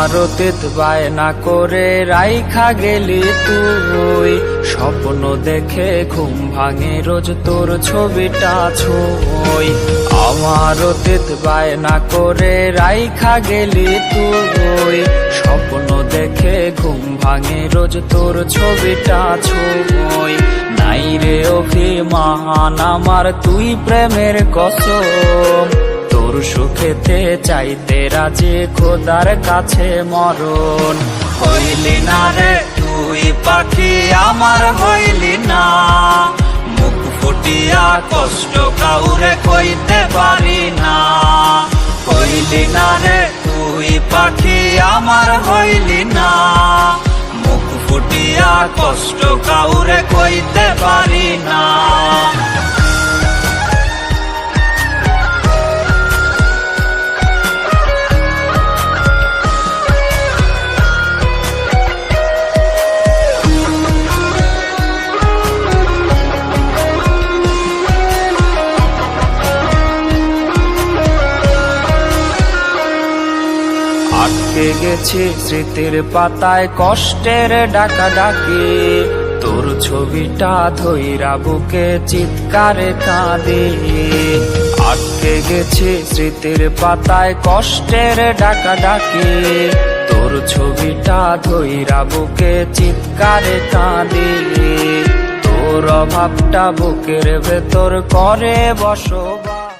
আমার অতীত বায়না করে রাইখা গেলি তুই, স্বপ্ন দেখে ঘুম ভাঙে রোজ তোর ছবিটা ছুঁই। আমার অতীত বায়না করে রাইখা গেলি তুই, স্বপ্ন দেখে ঘুম ভাঙে রোজ তোর ছবিটা ছুঁই। নাই রে অভিমান আমার তুই প্রেমের কসম, তোর সুখেতে চাইতে রাজি খোদার কাছে মরণ। হইলি না রে তুই পাখি আমার হইলি না, মুখ ফুটিয়া কষ্ট কাউরে কইতে পারি না। হইলি না রে তুই পাখি আমার হইলি না, মুখ ফুটিয়া কষ্ট কাউরে কইতে পারি না। আটকে গেছি স্মৃতির পাতায় কষ্টের ডাকা ডাকি, তোর ছবিটা ধইরা বুকে চিৎকারে কাঁদি। আটকে গেছি স্মৃতির পাতায় কষ্টের ডাকা ডাকি, তোর ছবিটা ধইরা বুকে চিৎকারে কাঁদি। তোর অভাবটা বুকের ভেতর করে বসবাস।